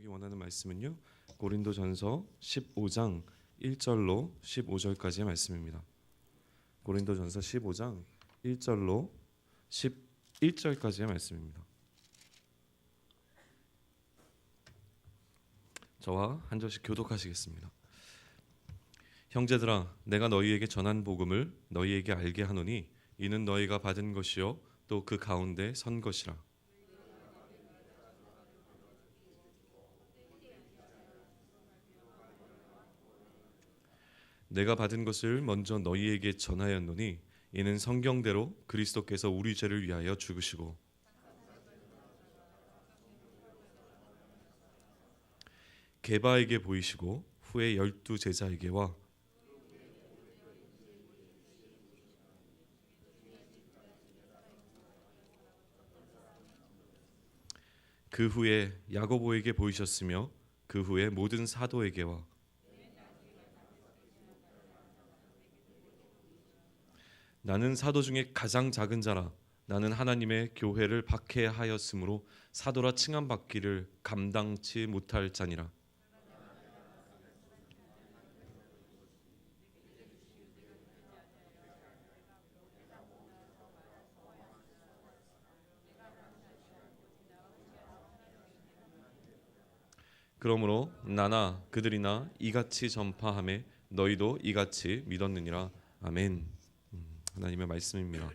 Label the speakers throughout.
Speaker 1: 교독하기 원하는 말씀은요. 고린도전서 15장 1절로 15절까지의 말씀입니다. 고린도전서 15장 1절로 11절까지의 말씀입니다. 저와 한 절씩 교독하시겠습니다. 형제들아, 내가 너희에게 전한 복음을 너희에게 알게 하노니 이는 너희가 받은 것이요 또 그 가운데 선 것이라. 내가 받은 것을 먼저 너희에게 전하였노니 이는 성경대로 그리스도께서 우리 죄를 위하여 죽으시고 게바에게 보이시고 후에 12 제자에게와 그 후에 야고보에게 보이셨으며 그 후에 모든 사도에게와 나는 사도 중에 가장 작은 자라. 나는 하나님의 교회를 박해하였으므로 사도라 칭함받기를 감당치 못할 자니라. 그러므로 나나 그들이나 이같이 전파하매 너희도 이같이 믿었느니라. 아멘. 하나님의 말씀입니다.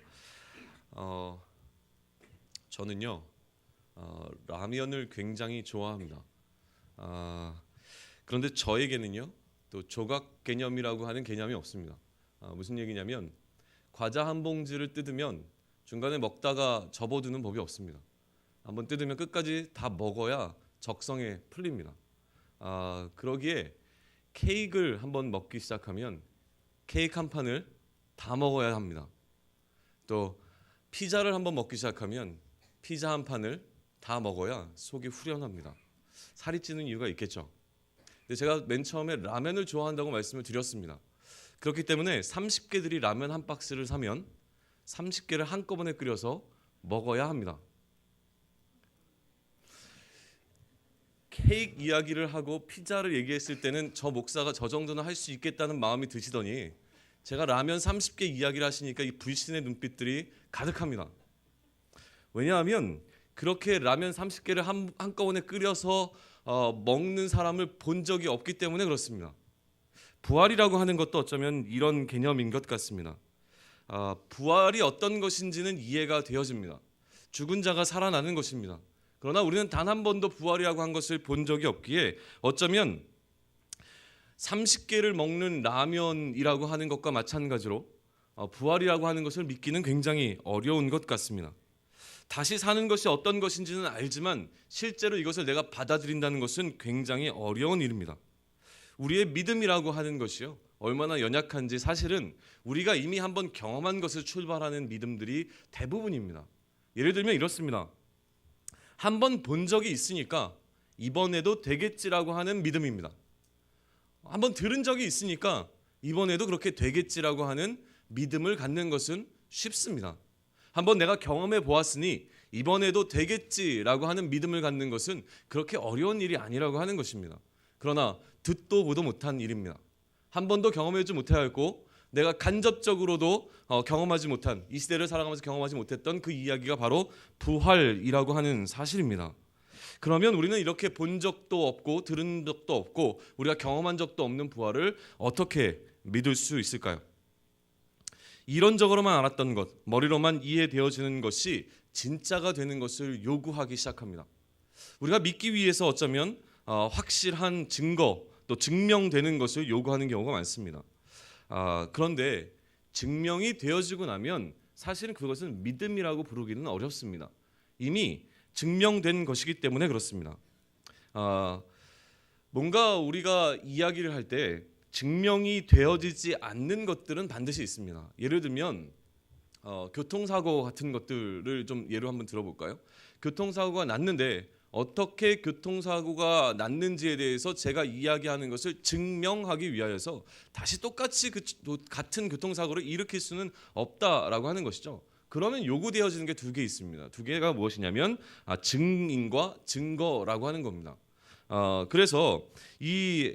Speaker 1: 저는요 라면을 굉장히 좋아합니다. 그런데 저에게는요 또 조각 개념이라고 하는 개념이 없습니다. 무슨 얘기냐면 과자 한 봉지를 뜯으면 중간에 먹다가 접어두는 법이 없습니다. 한번 뜯으면 끝까지 다 먹어야 적성에 풀립니다. 그러기에 케이크를 한번 먹기 시작하면 케이크 한 판을 다 먹어야 합니다. 또 피자를 한번 먹기 시작하면 피자 한 판을 다 먹어야 속이 후련합니다. 살이 찌는 이유가 있겠죠. 근데 제가 맨 처음에 라면을 좋아한다고 말씀을 드렸습니다. 그렇기 때문에 30개들이 라면 한 박스를 사면 30개를 한꺼번에 끓여서 먹어야 합니다. 케이크 이야기를 하고 피자를 얘기했을 때는 저 목사가 저 정도는 할 수 있겠다는 마음이 드시더니 제가 라면 30개 이야기를 하시니까 이 불신의 눈빛들이 가득합니다. 왜냐하면 그렇게 라면 30개를 한꺼번에 끓여서 먹는 사람을 본 적이 없기 때문에 그렇습니다. 부활이라고 하는 것도 어쩌면 이런 개념인 것 같습니다. 부활이 어떤 것인지는 이해가 되어집니다. 죽은 자가 살아나는 것입니다. 그러나 우리는 단 한 번도 부활이라고 한 것을 본 적이 없기에 어쩌면 30개를 먹는 라면이라고 하는 것과 마찬가지로 부활이라고 하는 것을 믿기는 굉장히 어려운 것 같습니다. 다시 사는 것이 어떤 것인지는 알지만 실제로 이것을 내가 받아들인다는 것은 굉장히 어려운 일입니다. 우리의 믿음이라고 하는 것이요 얼마나 연약한지 사실은 우리가 이미 한번 경험한 것을 출발하는 믿음들이 대부분입니다. 예를 들면 이렇습니다. 한번 본 적이 있으니까 이번에도 되겠지라고 하는 믿음입니다. 한번 들은 적이 있으니까 이번에도 그렇게 되겠지라고 하는 믿음을 갖는 것은 쉽습니다. 한번 내가 경험해 보았으니 이번에도 되겠지라고 하는 믿음을 갖는 것은 그렇게 어려운 일이 아니라고 하는 것입니다. 그러나 듣도 보도 못한 일입니다. 한 번도 경험하지 못하였고 내가 간접적으로도 경험하지 못한 이 시대를 살아가면서 경험하지 못했던 그 이야기가 바로 부활이라고 하는 사실입니다. 그러면 우리는 이렇게 본 적도 없고 들은 적도 없고 우리가 경험한 적도 없는 부활을 어떻게 믿을 수 있을까요? 이론적으로만 알았던 것, 머리로만 이해되어지는 것이 진짜가 되는 것을 요구하기 시작합니다. 우리가 믿기 위해서 어쩌면 확실한 증거, 또 증명되는 것을 요구하는 경우가 많습니다. 그런데 증명이 되어지고 나면 사실은 그것은 믿음이라고 부르기는 어렵습니다. 이미 증명된 것이기 때문에 그렇습니다. 뭔가 우리가 이야기를 할 때 증명이 되어지지 않는 것들은 반드시 있습니다. 예를 들면 교통사고 같은 것들을 좀 예로 한번 들어볼까요? 교통사고가 났는데 어떻게 교통사고가 났는지에 대해서 제가 이야기하는 것을 증명하기 위하여서 다시 똑같이 같은 교통사고를 일으킬 수는 없다라고 하는 것이죠. 그러면 요구되어지는 게 두 개 있습니다. 두 개가 무엇이냐면 증인과 증거라고 하는 겁니다. 그래서 이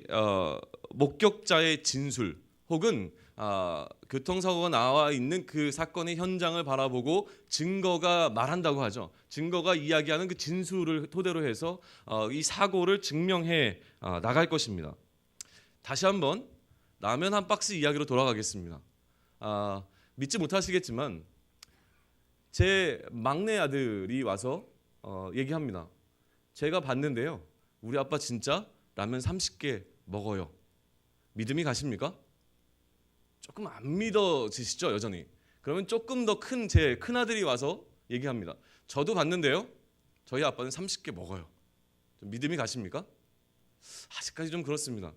Speaker 1: 목격자의 진술 혹은 교통사고가 나와 있는 그 사건의 현장을 바라보고 증거가 말한다고 하죠. 증거가 이야기하는 그 진술을 토대로 해서 이 사고를 증명해 나갈 것입니다. 다시 한번 라면 한 박스 이야기로 돌아가겠습니다. 믿지 못하시겠지만 제 막내 아들이 와서 얘기합니다. 제가 봤는데요. 우리 아빠 진짜 라면 30개 먹어요. 믿음이 가십니까? 조금 안 믿어지시죠, 여전히. 그러면 조금 더 큰 제 큰아들이 와서 얘기합니다. 저도 봤는데요. 저희 아빠는 30개 먹어요. 좀 믿음이 가십니까? 아직까지 좀 그렇습니다.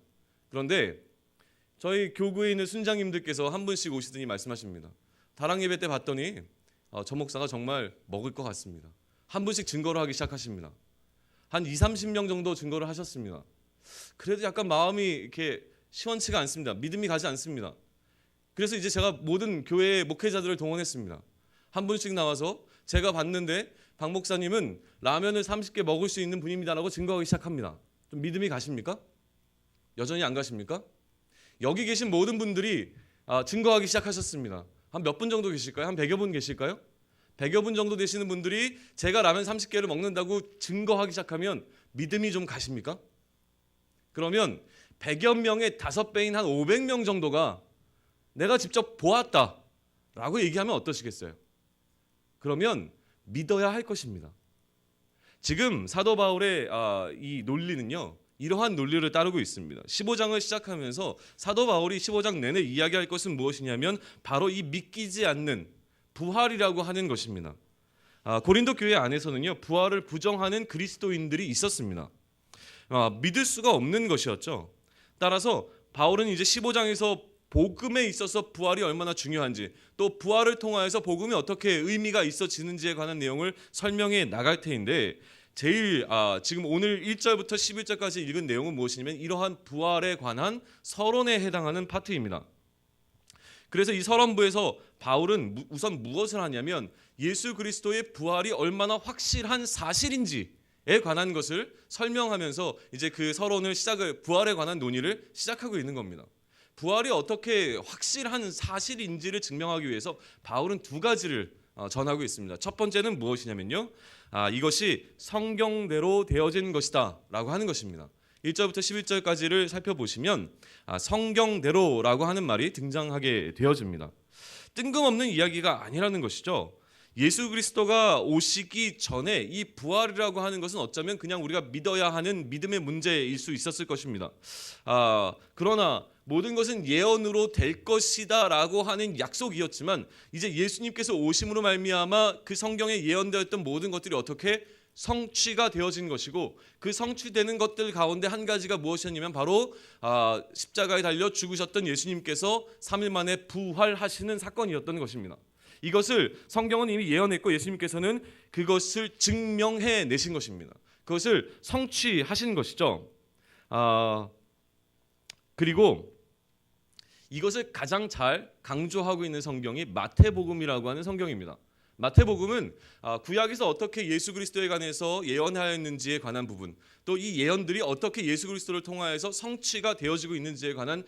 Speaker 1: 그런데 저희 교구에 있는 순장님들께서 한 분씩 오시더니 말씀하십니다. 다랑 예배 때 봤더니 저 목사가 정말 먹을 것 같습니다. 한 분씩 증거를 하기 시작하십니다. 한 20-30명 정도 증거를 하셨습니다. 그래도 약간 마음이 이렇게 시원치가 않습니다. 믿음이 가지 않습니다. 그래서 이제 제가 모든 교회 목회자들을 동원했습니다. 한 분씩 나와서 제가 봤는데 박 목사님은 라면을 30개 먹을 수 있는 분입니다라고 증거하기 시작합니다. 좀 믿음이 가십니까? 여전히 안 가십니까? 여기 계신 모든 분들이 증거하기 시작하셨습니다. 한 몇 분 정도 계실까요? 한 100여 분 계실까요? 100여 분 정도 되시는 분들이 제가 라면 30개를 먹는다고 증거하기 시작하면 믿음이 좀 가십니까? 그러면 100여 명의 5배인 한 500명 정도가 내가 직접 보았다라고 얘기하면 어떠시겠어요? 그러면 믿어야 할 것입니다. 지금 사도 바울의 이 논리는요. 이러한 논리를 따르고 있습니다. 15장을 시작하면서 사도 바울이 15장 내내 이야기할 것은 무엇이냐면 바로 이 믿기지 않는 부활이라고 하는 것입니다. 고린도 교회 안에서는요. 부활을 부정하는 그리스도인들이 있었습니다. 믿을 수가 없는 것이었죠. 따라서 바울은 이제 15장에서 복음에 있어서 부활이 얼마나 중요한지 또 부활을 통하여서 복음이 어떻게 의미가 있어지는지에 관한 내용을 설명해 나갈 테인데 제일 지금 오늘 1절부터 11절까지 읽은 내용은 무엇이냐면 이러한 부활에 관한 서론에 해당하는 파트입니다. 그래서 이 서론부에서 바울은 우선 무엇을 하냐면 예수 그리스도의 부활이 얼마나 확실한 사실인지에 관한 것을 설명하면서 이제 그 서론을 부활에 관한 논의를 시작하고 있는 겁니다. 부활이 어떻게 확실한 사실인지를 증명하기 위해서 바울은 두 가지를 전하고 있습니다. 첫 번째는 무엇이냐면요. 이것이 성경대로 되어진 것이다 라고 하는 것입니다. 1절부터 11절까지를 살펴보시면 성경대로라고 하는 말이 등장하게 되어집니다. 뜬금없는 이야기가 아니라는 것이죠. 예수 그리스도가 오시기 전에 이 부활이라고 하는 것은 어쩌면 그냥 우리가 믿어야 하는 믿음의 문제일 수 있었을 것입니다. 그러나 모든 것은 예언으로 될 것이다 라고 하는 약속이었지만 이제 예수님께서 오심으로 말미암아 그 성경에 예언되었던 모든 것들이 어떻게 성취가 되어진 것이고 그 성취되는 것들 가운데 한 가지가 무엇이었냐면 바로 십자가에 달려 죽으셨던 예수님께서 3일 만에 부활하시는 사건이었던 것입니다. 이것을 성경은 이미 예언했고 예수님께서는 그것을 증명해 내신 것입니다. 그것을 성취하신 것이죠. 그리고 이것을 가장 잘 강조하고 있는 성경이 마태복음이라고 하는 성경입니다. 마태복음은 구약에서 어떻게 예수 그리스도에 관해서 예언하였는지에 관한 부분, 또 이 예언들이 어떻게 예수 그리스도를 통하여서 성취가 되어지고 있는지에 관한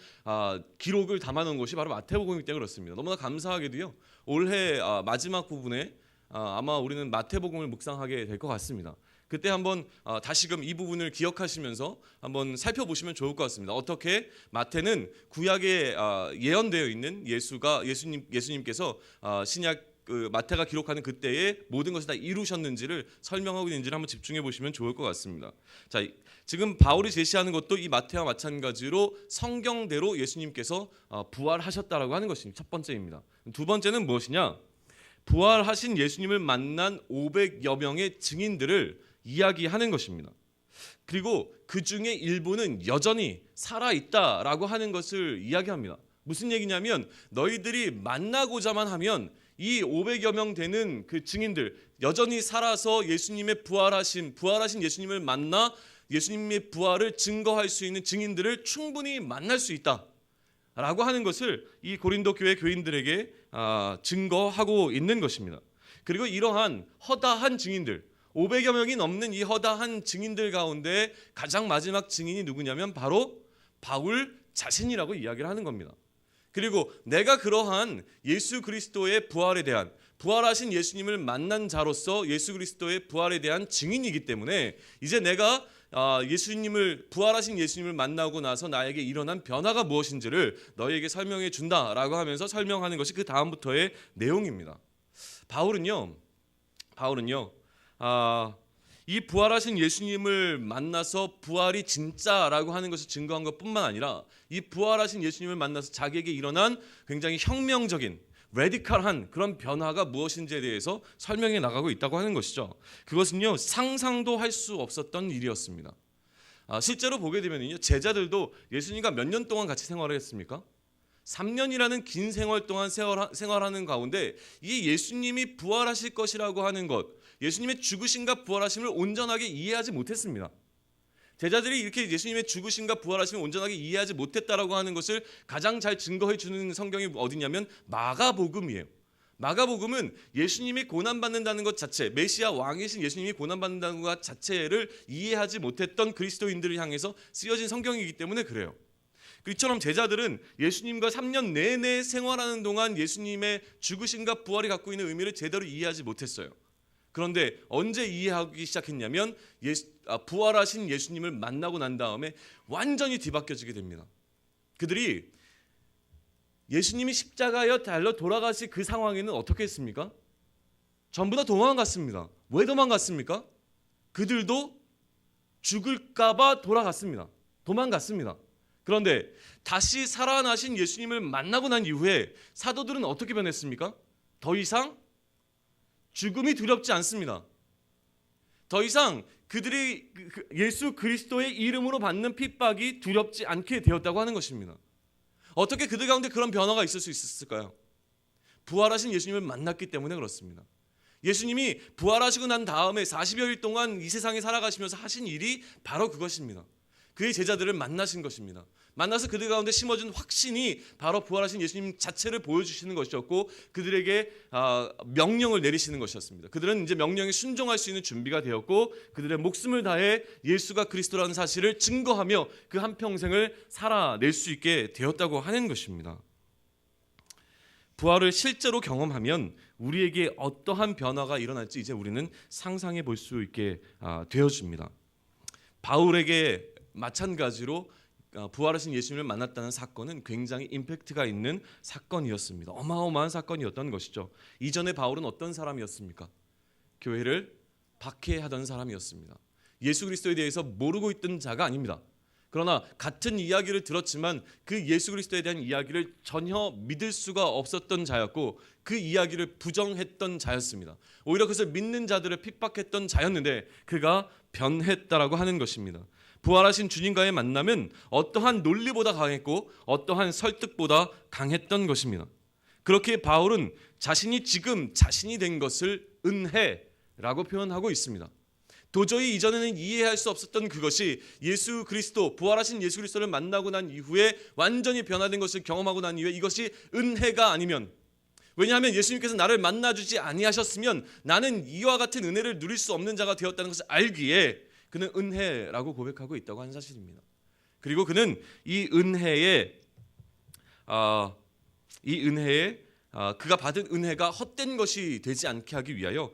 Speaker 1: 기록을 담아놓은 것이 바로 마태복음이기 때문에 그렇습니다. 너무나 감사하게도요. 올해 마지막 부분에 아마 우리는 마태복음을 묵상하게 될 것 같습니다. 그때 한번 다시금 이 부분을 기억하시면서 한번 살펴보시면 좋을 것 같습니다. 어떻게 마태는 구약에 예언되어 있는 예수님께서 신약 마태가 기록하는 그때의 모든 것을 다 이루셨는지를 설명하고 있는지를 한번 집중해 보시면 좋을 것 같습니다. 자, 지금 바울이 제시하는 것도 이 마태와 마찬가지로 성경대로 예수님께서 부활하셨다라고 하는 것이 첫 번째입니다. 두 번째는 무엇이냐? 부활하신 예수님을 만난 500여 명의 증인들을 이야기하는 것입니다. 그리고 그 중에 일부는 여전히 살아있다라고 하는 것을 이야기합니다. 무슨 얘기냐면 너희들이 만나고자만 하면 이 500여 명 되는 그 증인들 여전히 살아서 예수님의 부활하신 예수님을 만나 예수님의 부활을 증거할 수 있는 증인들을 충분히 만날 수 있다라고 하는 것을 이 고린도 교회 교인들에게 증거하고 있는 것입니다. 그리고 이러한 허다한 증인들, 500여 명이 넘는 이 허다한 증인들 가운데 가장 마지막 증인이 누구냐면 바로 바울 자신이라고 이야기를 하는 겁니다. 그리고 내가 그러한 예수 그리스도의 부활에 대한, 부활하신 예수님을 만난 자로서 예수 그리스도의 부활에 대한 증인이기 때문에 이제 내가 부활하신 예수님을 만나고 나서 나에게 일어난 변화가 무엇인지를 너희에게 설명해 준다라고 하면서 설명하는 것이 그 다음부터의 내용입니다. 바울은요, 이 부활하신 예수님을 만나서 부활이 진짜라고 하는 것을 증거한 것뿐만 아니라 이 부활하신 예수님을 만나서 자기에게 일어난 굉장히 혁명적인 레디컬한 그런 변화가 무엇인지에 대해서 설명해 나가고 있다고 하는 것이죠. 그것은요, 상상도 할 수 없었던 일이었습니다. 실제로 보게 되면요, 제자들도 예수님과 몇 년 동안 같이 생활을 했습니까? 3년이라는 긴 생활 동안 생활하는 가운데 이 예수님이 부활하실 것이라고 하는 것, 예수님의 죽으심과 부활하심을 온전하게 이해하지 못했습니다. 제자들이 이렇게 예수님의 죽으심과 부활하심을 온전하게 이해하지 못했다라고 하는 것을 가장 잘 증거해 주는 성경이 어디냐면 마가복음이에요. 마가복음은 예수님이 고난받는다는 것 자체, 메시아 왕이신 예수님이 고난받는다는 것 자체를 이해하지 못했던 그리스도인들을 향해서 쓰여진 성경이기 때문에 그래요. 이처럼 제자들은 예수님과 3년 내내 생활하는 동안 예수님의 죽으심과 부활이 갖고 있는 의미를 제대로 이해하지 못했어요. 그런데 언제 이해하기 시작했냐면 부활하신 예수님을 만나고 난 다음에 완전히 뒤바뀌어지게 됩니다. 그들이 예수님이 십자가에 달려 돌아가실 그 상황에는 어떻게 했습니까? 전부 다 도망갔습니다. 왜 도망갔습니까? 그들도 죽을까 봐 도망갔습니다. 그런데 다시 살아나신 예수님을 만나고 난 이후에 사도들은 어떻게 변했습니까? 더 이상 죽음이 두렵지 않습니다. 더 이상 그들이 예수 그리스도의 이름으로 받는 핍박이 두렵지 않게 되었다고 하는 것입니다. 어떻게 그들 가운데 그런 변화가 있을 수 있었을까요? 부활하신 예수님을 만났기 때문에 그렇습니다. 예수님이 부활하시고 난 다음에 40여일 동안 이 세상에 살아가시면서 하신 일이 바로 그것입니다. 그의 제자들을 만나신 것입니다. 만나서 그들 가운데 심어준 확신이 바로 부활하신 예수님 자체를 보여주시는 것이었고 그들에게 명령을 내리시는 것이었습니다. 그들은 이제 명령에 순종할 수 있는 준비가 되었고 그들의 목숨을 다해 예수가 그리스도라는 사실을 증거하며 그 한평생을 살아낼 수 있게 되었다고 하는 것입니다. 부활을 실제로 경험하면 우리에게 어떠한 변화가 일어날지 이제 우리는 상상해 볼 수 있게 되어집니다. 바울에게 마찬가지로 부활하신 예수님을 만났다는 사건은 굉장히 임팩트가 있는 사건이었습니다. 어마어마한 사건이었던 것이죠. 이전에 바울은 어떤 사람이었습니까? 교회를 박해하던 사람이었습니다. 예수 그리스도에 대해서 모르고 있던 자가 아닙니다. 그러나 같은 이야기를 들었지만 그 예수 그리스도에 대한 이야기를 전혀 믿을 수가 없었던 자였고 그 이야기를 부정했던 자였습니다. 오히려 그것을 믿는 자들을 핍박했던 자였는데 그가 변했다라고 하는 것입니다. 부활하신 주님과의 만남은 어떠한 논리보다 강했고 어떠한 설득보다 강했던 것입니다. 그렇게 바울은 자신이 지금 자신이 된 것을 은혜라고 표현하고 있습니다. 도저히 이전에는 이해할 수 없었던 그것이 예수 그리스도, 부활하신 예수 그리스도를 만나고 난 이후에 완전히 변화된 것을 경험하고 난 이후에 이것이 은혜가 아니면, 왜냐하면 예수님께서 나를 만나주지 아니하셨으면 나는 이와 같은 은혜를 누릴 수 없는 자가 되었다는 것을 알기에 그는 은혜라고 고백하고 있다고 하는 사실입니다. 그리고 그는 이 은혜에 그가 받은 은혜가 헛된 것이 되지 않게 하기 위하여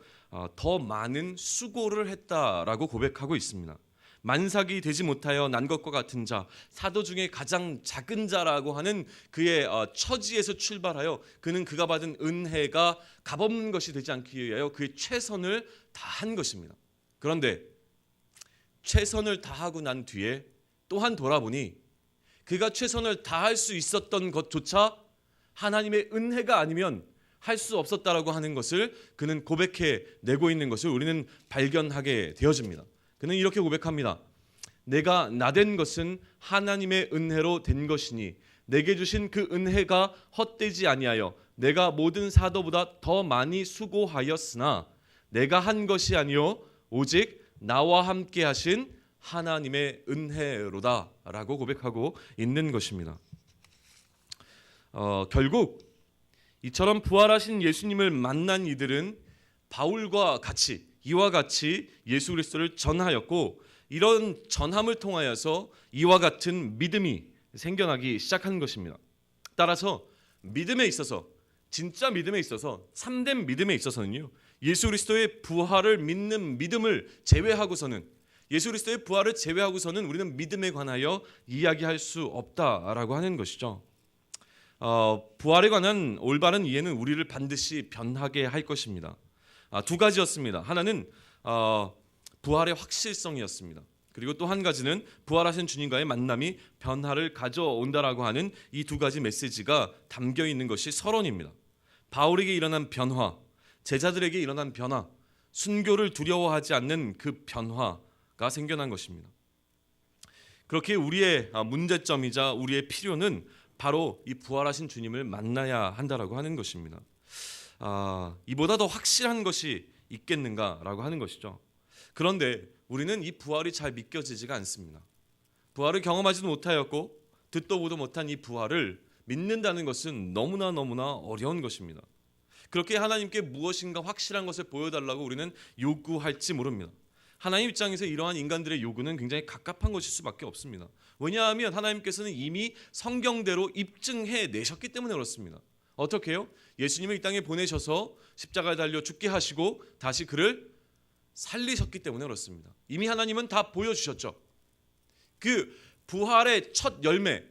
Speaker 1: 더 많은 수고를 했다라고 고백하고 있습니다. 만삭이 되지 못하여 난 것과 같은 자, 사도 중에 가장 작은 자라고 하는 그의 처지에서 출발하여 그는 그가 받은 은혜가 값없는 것이 되지 않기 위하여 그의 최선을 다한 것입니다. 그런데 최선을 다하고 난 뒤에 또한 돌아보니 그가 최선을 다할 수 있었던 것조차 하나님의 은혜가 아니면 할 수 없었다라고 하는 것을 그는 고백해 내고 있는 것을 우리는 발견하게 되어집니다. 그는 이렇게 고백합니다. 내가 나된 것은 하나님의 은혜로 된 것이니 내게 주신 그 은혜가 헛되지 아니하여 내가 모든 사도보다 더 많이 수고하였으나 내가 한 것이 아니요 오직 나와 함께 하신 하나님의 은혜로다 라고 고백하고 있는 것입니다. 결국 이처럼 부활하신 예수님을 만난 이들은 바울과 같이 이와 같이 예수 그리스도를 전하였고 이런 전함을 통하여서 이와 같은 믿음이 생겨나기 시작한 것입니다. 따라서 믿음에 있어서 진짜 믿음에 있어서 참된 믿음에 있어서는요. 예수 그리스도의 부활을 믿는 믿음을 제외하고서는 예수 그리스도의 부활을 제외하고서는 우리는 믿음에 관하여 이야기할 수 없다라고 하는 것이죠. 부활에 관한 올바른 이해는 우리를 반드시 변하게 할 것입니다. 두 가지였습니다. 하나는 부활의 확실성이었습니다. 그리고 또 한 가지는 부활하신 주님과의 만남이 변화를 가져온다라고 하는 이 두 가지 메시지가 담겨 있는 것이 서론입니다. 바울에게 일어난 변화, 제자들에게 일어난 변화, 순교를 두려워하지 않는 그 변화가 생겨난 것입니다. 그렇게 우리의 문제점이자 우리의 필요는 바로 이 부활하신 주님을 만나야 한다라고 하는 것입니다. 이보다 더 확실한 것이 있겠는가라고 하는 것이죠. 그런데 우리는 이 부활이 잘 믿겨지지가 않습니다. 부활을 경험하지도 못하였고 듣도 보도 못한 이 부활을 믿는다는 것은 너무나 어려운 것입니다. 그렇게 하나님께 무엇인가 확실한 것을 보여달라고 우리는 요구할지 모릅니다. 하나님 입장에서 이러한 인간들의 요구는 굉장히 갑갑한 것일 수밖에 없습니다. 왜냐하면 하나님께서는 이미 성경대로 입증해 내셨기 때문에 그렇습니다. 어떻게 해요? 예수님을 이 땅에 보내셔서 십자가에 달려 죽게 하시고 다시 그를 살리셨기 때문에 그렇습니다. 이미 하나님은 다 보여주셨죠. 그 부활의 첫 열매,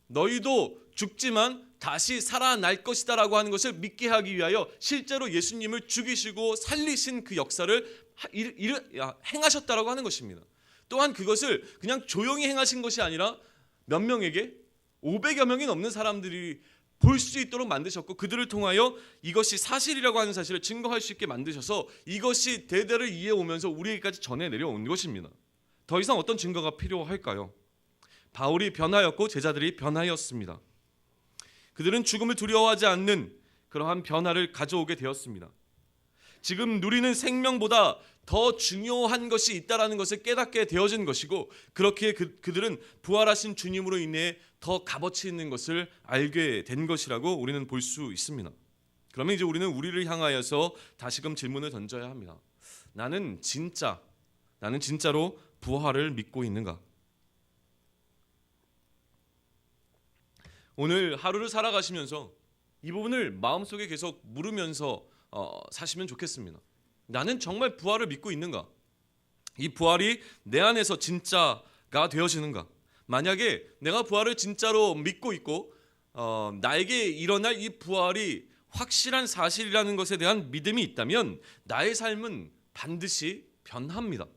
Speaker 1: 너희도 죽지만 다시 살아날 것이다 라고 하는 것을 믿게 하기 위하여 실제로 예수님을 죽이시고 살리신 그 역사를 행하셨다라고 하는 것입니다. 또한 그것을 그냥 조용히 행하신 것이 아니라 몇 명에게 500여 명이 넘는 사람들이 볼 수 있도록 만드셨고 그들을 통하여 이것이 사실이라고 하는 사실을 증거할 수 있게 만드셔서 이것이 대대를 이어오면서 우리에게까지 전해 내려온 것입니다. 더 이상 어떤 증거가 필요할까요? 바울이 변하였고 제자들이 변하였습니다. 그들은 죽음을 두려워하지 않는 그러한 변화를 가져오게 되었습니다. 지금 누리는 생명보다 더 중요한 것이 있다라는 것을 깨닫게 되어진 것이고 그렇게 그들은 부활하신 주님으로 인해 더 값어치 있는 것을 알게 된 것이라고 우리는 볼 수 있습니다. 그러면 이제 우리는 우리를 향하여서 다시금 질문을 던져야 합니다. 나는 진짜로 부활을 믿고 있는가? 오늘 하루를 살아가시면서 이 부분을 마음속에 계속 물으면서 사시면 좋겠습니다. 나는 정말 부활을 믿고 있는가? 이 부활이 내 안에서 진짜가 되어지는가? 만약에 내가 부활을 진짜로 믿고 있고 나에게 일어날 이 부활이 확실한 사실이라는 것에 대한 믿음이 있다면 나의 삶은 반드시 변합니다.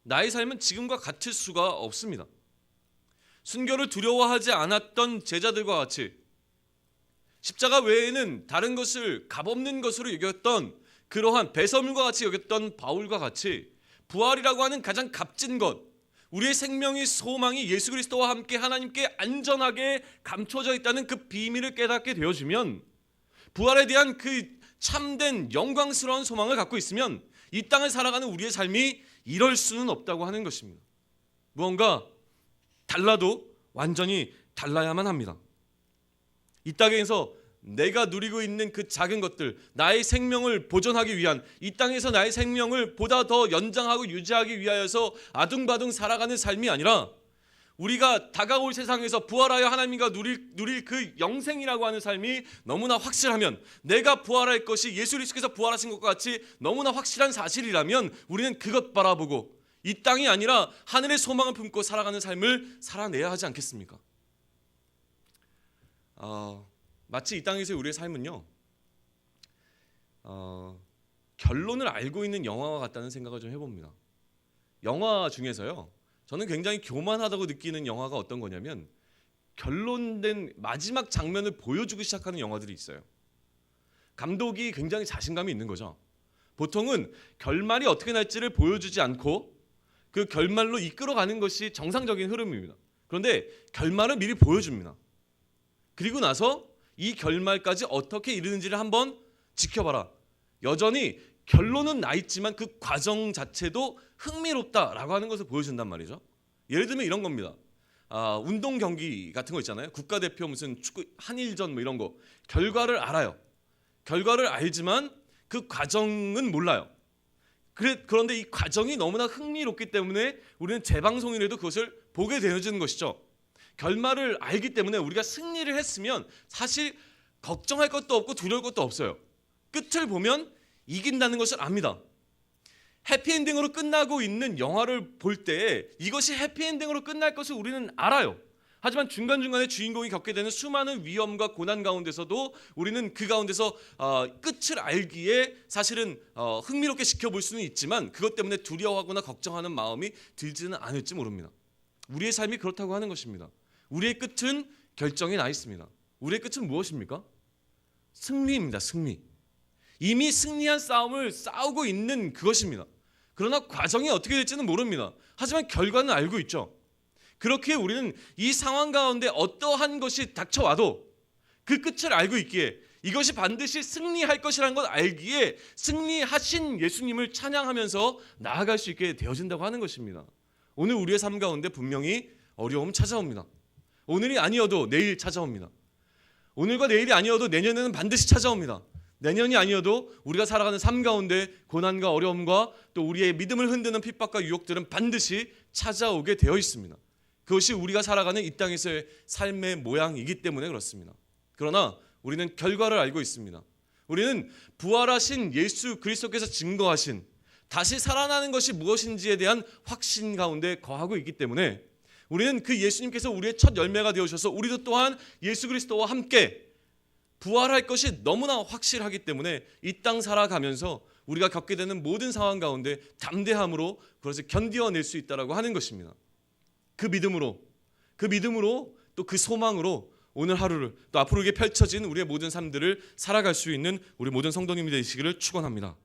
Speaker 1: 나의 삶은 지금과 같을 수가 없습니다. 순교를 두려워하지 않았던 제자들과 같이 십자가 외에는 다른 것을 값없는 것으로 여겼던 그러한 배설물과 같이 여겼던 바울과 같이 부활이라고 하는 가장 값진 것, 우리의 생명의 소망이 예수 그리스도와 함께 하나님께 안전하게 감춰져 있다는 그 비밀을 깨닫게 되어지면 부활에 대한 그 참된 영광스러운 소망을 갖고 있으면 이 땅을 살아가는 우리의 삶이 이럴 수는 없다고 하는 것입니다. 무언가 달라도 완전히 달라야만 합니다. 이 땅에서 내가 누리고 있는 그 작은 것들, 나의 생명을 보존하기 위한, 이 땅에서 나의 생명을 보다 더 연장하고 유지하기 위하여서 아둥바둥 살아가는 삶이 아니라 우리가 다가올 세상에서 부활하여 하나님과 누릴 그 영생이라고 하는 삶이 너무나 확실하면, 내가 부활할 것이 예수 그리스도께서 부활하신 것과 같이 너무나 확실한 사실이라면 우리는 그것 바라보고 이 땅이 아니라 하늘의 소망을 품고 살아가는 삶을 살아내야 하지 않겠습니까? 마치 이 땅에서 우리의 삶은요, 결론을 알고 있는 영화와 같다는 생각을 좀 해봅니다. 영화 중에서요, 저는 굉장히 교만하다고 느끼는 영화가 어떤 거냐면 결론된 마지막 장면을 보여주기 시작하는 영화들이 있어요. 감독이 굉장히 자신감이 있는 거죠. 보통은 결말이 어떻게 날지를 보여주지 않고 그 결말로 이끌어가는 것이 정상적인 흐름입니다. 그런데 결말을 미리 보여줍니다. 그리고 나서 이 결말까지 어떻게 이르는지를 한번 지켜봐라. 여전히 결론은 나 있지만 그 과정 자체도 흥미롭다라고 하는 것을 보여준단 말이죠. 예를 들면 이런 겁니다. 운동 경기 같은 거 있잖아요. 국가대표 무슨 축구 한일전 뭐 이런 거. 결과를 알아요. 결과를 알지만 그 과정은 몰라요. 그런데 이 과정이 너무나 흥미롭기 때문에 우리는 재방송이라도 그것을 보게 되어지는 것이죠. 결말을 알기 때문에 우리가 승리를 했으면 사실 걱정할 것도 없고 두려울 것도 없어요. 끝을 보면 이긴다는 것을 압니다. 해피엔딩으로 끝나고 있는 영화를 볼 때 이것이 해피엔딩으로 끝날 것을 우리는 알아요. 하지만 중간중간에 주인공이 겪게 되는 수많은 위험과 고난 가운데서도 우리는 그 가운데서 끝을 알기에 사실은 흥미롭게 지켜볼 수는 있지만 그것 때문에 두려워하거나 걱정하는 마음이 들지는 않을지 모릅니다. 우리의 삶이 그렇다고 하는 것입니다. 우리의 끝은 결정이 나 있습니다. 우리의 끝은 무엇입니까? 승리입니다. 승리. 이미 승리한 싸움을 싸우고 있는 그것입니다. 그러나 과정이 어떻게 될지는 모릅니다. 하지만 결과는 알고 있죠. 그렇게 우리는 이 상황 가운데 어떠한 것이 닥쳐와도 그 끝을 알고 있기에 이것이 반드시 승리할 것이라는 걸 알기에 승리하신 예수님을 찬양하면서 나아갈 수 있게 되어진다고 하는 것입니다. 오늘 우리의 삶 가운데 분명히 어려움 찾아옵니다. 오늘이 아니어도 내일 찾아옵니다. 오늘과 내일이 아니어도 내년에는 반드시 찾아옵니다. 내년이 아니어도 우리가 살아가는 삶 가운데 고난과 어려움과 또 우리의 믿음을 흔드는 핍박과 유혹들은 반드시 찾아오게 되어 있습니다. 그것이 우리가 살아가는 이 땅에서의 삶의 모양이기 때문에 그렇습니다. 그러나 우리는 결과를 알고 있습니다. 우리는 부활하신 예수 그리스도께서 증거하신 다시 살아나는 것이 무엇인지에 대한 확신 가운데 거하고 있기 때문에 우리는 그 예수님께서 우리의 첫 열매가 되어주셔서 우리도 또한 예수 그리스도와 함께 부활할 것이 너무나 확실하기 때문에 이 땅 살아가면서 우리가 겪게 되는 모든 상황 가운데 담대함으로 그것을 견디어낼 수 있다라고 하는 것입니다. 그 믿음으로 또 그 소망으로 오늘 하루를 또 앞으로 펼쳐진 우리의 모든 삶들을 살아갈 수 있는 우리 모든 성도님이 되시기를 축원합니다.